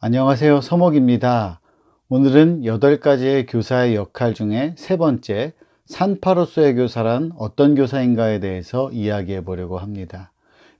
안녕하세요. 서목입니다. 오늘은 8가지의 교사의 역할 중에 세 번째, 산파로서의 교사란 어떤 교사인가에 대해서 이야기해 보려고 합니다.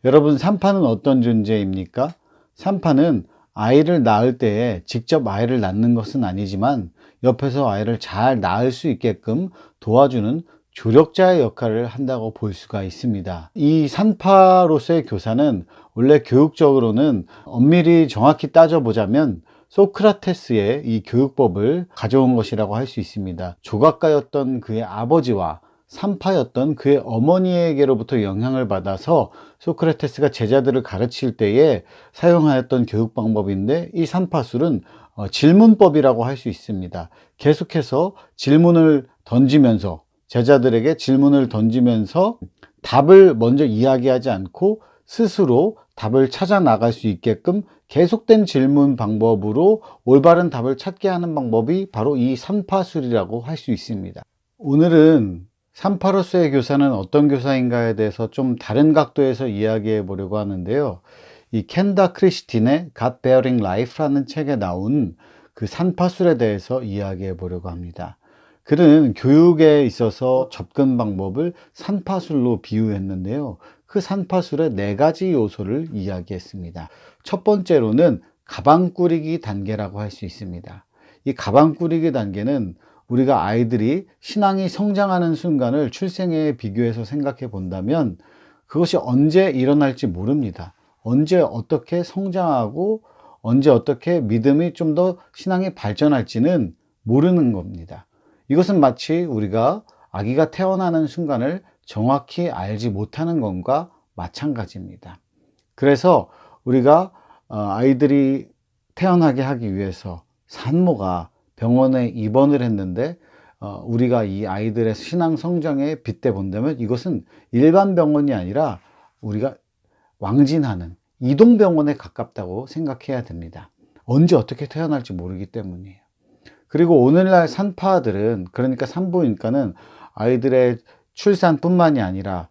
여러분, 산파는 어떤 존재입니까? 산파는 아이를 낳을 때에 직접 아이를 낳는 것은 아니지만 옆에서 아이를 잘 낳을 수 있게끔 도와주는 조력자의 역할을 한다고 볼 수가 있습니다. 이 산파로서의 교사는 원래 교육적으로는 엄밀히 정확히 따져보자면 소크라테스의 이 교육법을 가져온 것이라고 할 수 있습니다. 조각가였던 그의 아버지와 산파였던 그의 어머니에게로부터 영향을 받아서 소크라테스가 제자들을 가르칠 때에 사용하였던 교육 방법인데, 이 산파술은 질문법이라고 할 수 있습니다. 계속해서 질문을 던지면서, 제자들에게 질문을 던지면서 답을 먼저 이야기하지 않고 스스로 답을 찾아 나갈 수 있게끔 계속된 질문 방법으로 올바른 답을 찾게 하는 방법이 바로 이 산파술이라고 할 수 있습니다. 오늘은 산파로서의 교사는 어떤 교사인가에 대해서 좀 다른 각도에서 이야기해 보려고 하는데요. 이 켄다 크리스틴의 God Bearing Life라는 책에 나온 그 산파술에 대해서 이야기해 보려고 합니다. 그는 교육에 있어서 접근 방법을 산파술로 비유했는데요. 그 산파술의 4가지 요소를 이야기했습니다. 첫 번째로는 가방 꾸리기 단계라고 할 수 있습니다. 이 가방 꾸리기 단계는 우리가 아이들이 신앙이 성장하는 순간을 출생에 비교해서 생각해 본다면 그것이 언제 일어날지 모릅니다. 언제 어떻게 성장하고 언제 어떻게 믿음이 좀 더 신앙이 발전할지는 모르는 겁니다. 이것은 마치 우리가 아기가 태어나는 순간을 정확히 알지 못하는 것과 마찬가지입니다. 그래서 우리가 아이들이 태어나게 하기 위해서 산모가 병원에 입원을 했는데 우리가 이 아이들의 신앙 성장에 빗대 본다면 이것은 일반 병원이 아니라 우리가 왕진하는 이동병원에 가깝다고 생각해야 됩니다. 언제 어떻게 태어날지 모르기 때문이에요. 그리고 오늘날 산파들은, 그러니까 산부인과는 아이들의 출산뿐만이 아니라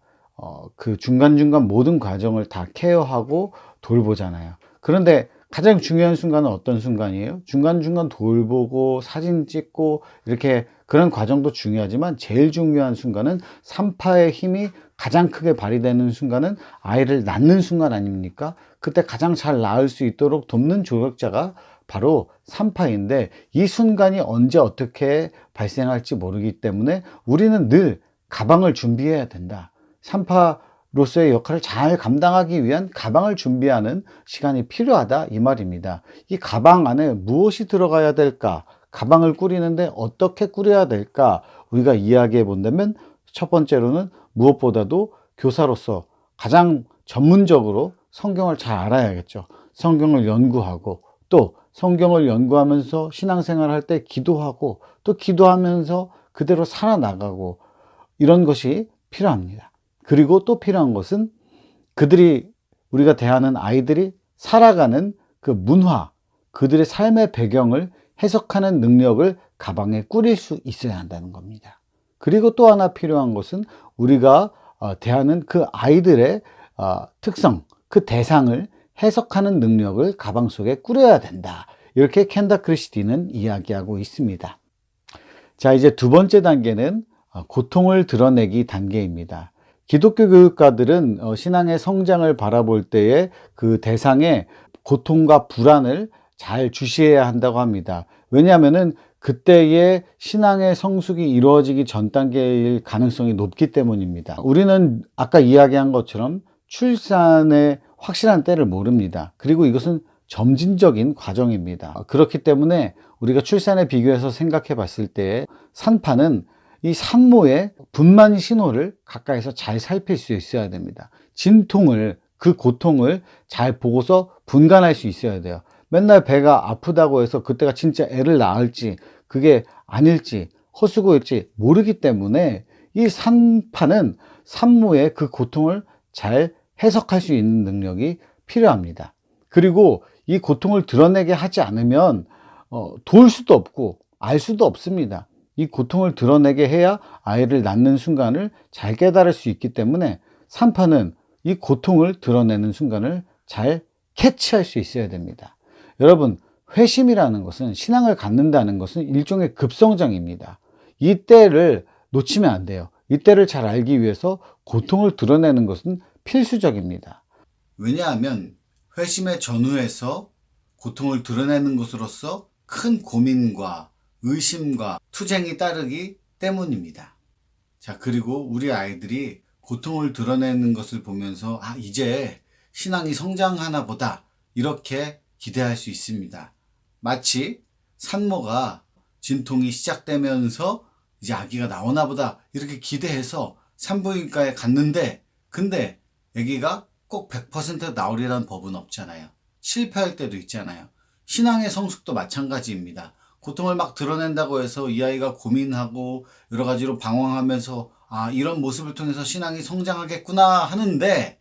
그 중간중간 모든 과정을 다 케어하고 돌보잖아요. 그런데 가장 중요한 순간은 어떤 순간이에요? 중간중간 돌보고 사진 찍고 이렇게 그런 과정도 중요하지만 제일 중요한 순간은 산파의 힘이 가장 크게 발휘되는 순간은 아이를 낳는 순간 아닙니까? 그때 가장 잘 낳을 수 있도록 돕는 조력자가 바로 산파인데, 이 순간이 언제 어떻게 발생할지 모르기 때문에 우리는 늘 가방을 준비해야 된다. 산파로서의 역할을 잘 감당하기 위한 가방을 준비하는 시간이 필요하다, 이 말입니다. 이 가방 안에 무엇이 들어가야 될까? 가방을 꾸리는데 어떻게 꾸려야 될까? 우리가 이야기해 본다면 첫 번째로는 무엇보다도 교사로서 가장 전문적으로 성경을 잘 알아야겠죠. 성경을 연구하고, 또 성경을 연구하면서 신앙생활을 할 때 기도하고, 또 기도하면서 그대로 살아나가고, 이런 것이 필요합니다. 그리고 또 필요한 것은 우리가 대하는 아이들이 살아가는 그 문화, 그들의 삶의 배경을 해석하는 능력을 가방에 꾸릴 수 있어야 한다는 겁니다. 그리고 또 하나 필요한 것은 우리가 대하는 그 아이들의 특성, 그 대상을 해석하는 능력을 가방 속에 꾸려야 된다. 이렇게 켄다 크리스틴은 이야기하고 있습니다. 자, 이제 두 번째 단계는 고통을 드러내기 단계입니다. 기독교 교육가들은 신앙의 성장을 바라볼 때에 그 대상에 고통과 불안을 잘 주시해야 한다고 합니다. 왜냐하면은 그때의 신앙의 성숙이 이루어지기 전 단계일 가능성이 높기 때문입니다. 우리는 아까 이야기한 것처럼 출산의 확실한 때를 모릅니다. 그리고 이것은 점진적인 과정입니다. 그렇기 때문에 우리가 출산에 비교해서 생각해 봤을 때 산파는 이 산모의 분만 신호를 가까이서 잘 살필 수 있어야 됩니다. 진통을, 그 고통을 잘 보고서 분간할 수 있어야 돼요. 맨날 배가 아프다고 해서 그때가 진짜 애를 낳을지 그게 아닐지 헛수고일지 모르기 때문에 이 산파는 산모의 그 고통을 잘 해석할 수 있는 능력이 필요합니다. 그리고 이 고통을 드러내게 하지 않으면 도울 수도 없고 알 수도 없습니다. 이 고통을 드러내게 해야 아이를 낳는 순간을 잘 깨달을 수 있기 때문에 산파는 이 고통을 드러내는 순간을 잘 캐치할 수 있어야 됩니다. 여러분, 회심이라는 것은, 신앙을 갖는다는 것은 일종의 급성장입니다. 이때를 놓치면 안 돼요. 이때를 잘 알기 위해서 고통을 드러내는 것은 필수적입니다. 왜냐하면 회심의 전후에서 고통을 드러내는 것으로서 큰 고민과 의심과 투쟁이 따르기 때문입니다. 자, 그리고 우리 아이들이 고통을 드러내는 것을 보면서 이제 신앙이 성장하나 보다, 이렇게 기대할 수 있습니다. 마치 산모가 진통이 시작되면서 이제 아기가 나오나 보다 이렇게 기대해서 산부인과에 갔는데, 근데 아기가 꼭 100% 나오리라는 법은 없잖아요. 실패할 때도 있잖아요. 신앙의 성숙도 마찬가지입니다. 고통을 막 드러낸다고 해서 이 아이가 고민하고 여러 가지로 방황하면서 이런 모습을 통해서 신앙이 성장하겠구나 하는데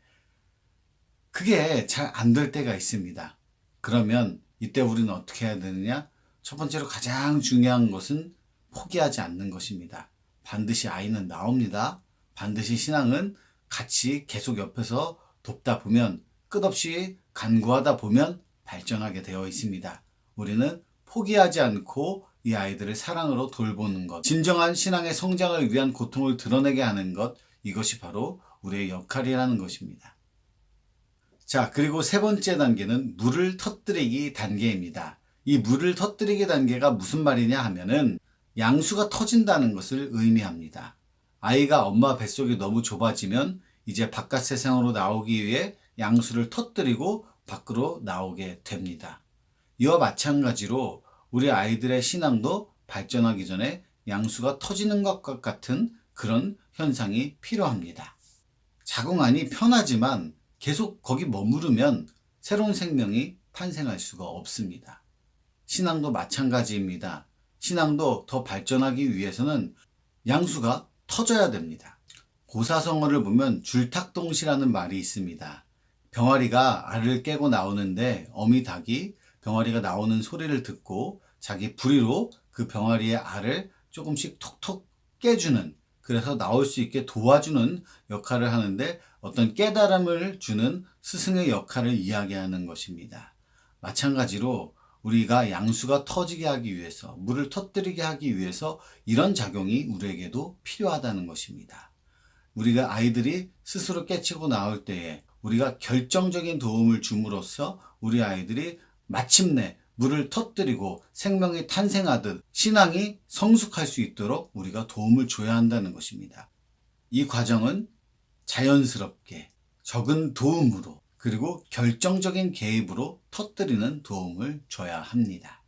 그게 잘 안 될 때가 있습니다. 그러면 이때 우리는 어떻게 해야 되느냐? 첫 번째로 가장 중요한 것은 포기하지 않는 것입니다. 반드시 아이는 나옵니다. 반드시 신앙은 같이 계속 옆에서 돕다 보면, 끝없이 간구하다 보면 발전하게 되어 있습니다. 우리는 포기하지 않고 이 아이들을 사랑으로 돌보는 것, 진정한 신앙의 성장을 위한 고통을 드러내게 하는 것, 이것이 바로 우리의 역할이라는 것입니다. 자, 그리고 세 번째 단계는 물을 터뜨리기 단계입니다. 이 물을 터뜨리기 단계가 무슨 말이냐 하면은 양수가 터진다는 것을 의미합니다. 아이가 엄마 뱃속이 너무 좁아지면 이제 바깥 세상으로 나오기 위해 양수를 터뜨리고 밖으로 나오게 됩니다. 이와 마찬가지로 우리 아이들의 신앙도 발전하기 전에 양수가 터지는 것과 같은 그런 현상이 필요합니다. 자궁안이 편하지만 계속 거기 머무르면 새로운 생명이 탄생할 수가 없습니다. 신앙도 마찬가지입니다. 신앙도 더 발전하기 위해서는 양수가 터져야 됩니다. 고사성어를 보면 줄탁동시라는 말이 있습니다. 병아리가 알을 깨고 나오는데 어미 닭이 병아리가 나오는 소리를 듣고 자기 부리로 그 병아리의 알을 조금씩 톡톡 깨주는, 그래서 나올 수 있게 도와주는 역할을 하는데 어떤 깨달음을 주는 스승의 역할을 이야기하는 것입니다. 마찬가지로 우리가 양수가 터지게 하기 위해서, 물을 터뜨리게 하기 위해서 이런 작용이 우리에게도 필요하다는 것입니다. 우리가 아이들이 스스로 깨치고 나올 때에 우리가 결정적인 도움을 줌으로써 우리 아이들이 마침내 물을 터뜨리고 생명이 탄생하듯 신앙이 성숙할 수 있도록 우리가 도움을 줘야 한다는 것입니다. 이 과정은 자연스럽게 적은 도움으로, 그리고 결정적인 개입으로 터뜨리는 도움을 줘야 합니다.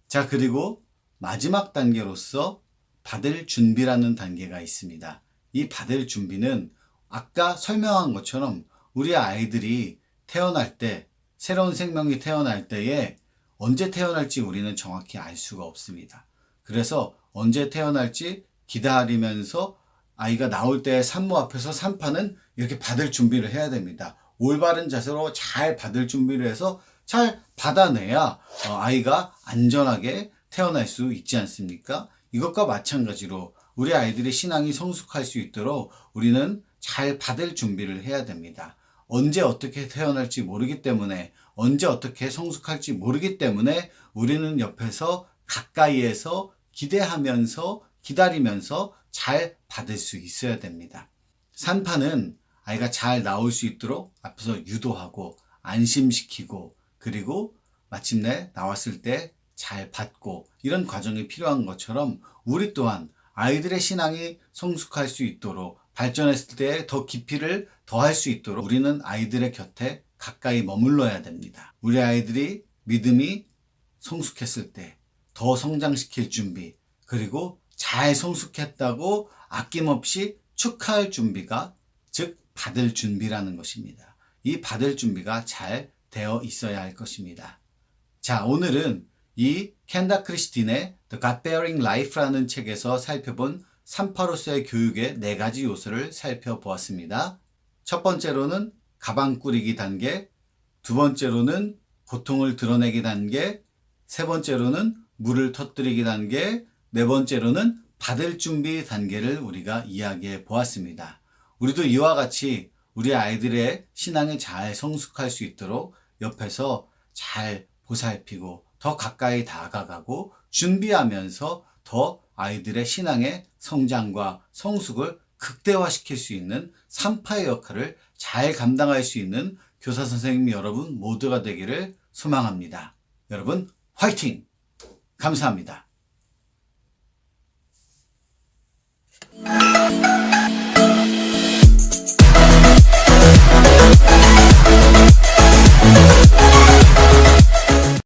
자, 그리고 마지막 단계로서 받을 준비라는 단계가 있습니다. 이 받을 준비는 아까 설명한 것처럼 우리 아이들이 태어날 때, 새로운 생명이 태어날 때에 언제 태어날지 우리는 정확히 알 수가 없습니다. 그래서 언제 태어날지 기다리면서 아이가 나올 때 산모 앞에서 산파는 이렇게 받을 준비를 해야 됩니다. 올바른 자세로 잘 받을 준비를 해서 잘 받아내야 아이가 안전하게 태어날 수 있지 않습니까? 이것과 마찬가지로 우리 아이들의 신앙이 성숙할 수 있도록 우리는 잘 받을 준비를 해야 됩니다. 언제 어떻게 태어날지 모르기 때문에, 언제 어떻게 성숙할지 모르기 때문에 우리는 옆에서 가까이에서 기대하면서 기다리면서 잘 받을 수 있어야 됩니다. 산파는 아이가 잘 나올 수 있도록 앞에서 유도하고 안심시키고, 그리고 마침내 나왔을 때 잘 받고, 이런 과정이 필요한 것처럼 우리 또한 아이들의 신앙이 성숙할 수 있도록, 발전했을 때 더 깊이를 더할 수 있도록 우리는 아이들의 곁에 가까이 머물러야 됩니다. 우리 아이들이 믿음이 성숙했을 때 더 성장시킬 준비, 그리고 잘 성숙했다고 아낌없이 축하할 준비가, 즉 받을 준비라는 것입니다. 이 받을 준비가 잘 되어 있어야 할 것입니다. 자, 오늘은 이 켄다 크리스틴의 The God-Bearing Life라는 책에서 살펴본 산파로서의 교육의 4가지 요소를 살펴보았습니다. 첫 번째로는 가방 꾸리기 단계, 두 번째로는 고통을 드러내기 단계, 세 번째로는 물을 터뜨리기 단계, 네 번째로는 받을 준비 단계를 우리가 이야기해 보았습니다. 우리도 이와 같이 우리 아이들의 신앙이 잘 성숙할 수 있도록 옆에서 잘 보살피고 더 가까이 다가가고 준비하면서 더 아이들의 신앙의 성장과 성숙을 극대화시킬 수 있는 산파의 역할을 잘 감당할 수 있는 교사 선생님 여러분 모두가 되기를 소망합니다. 여러분 화이팅! 감사합니다.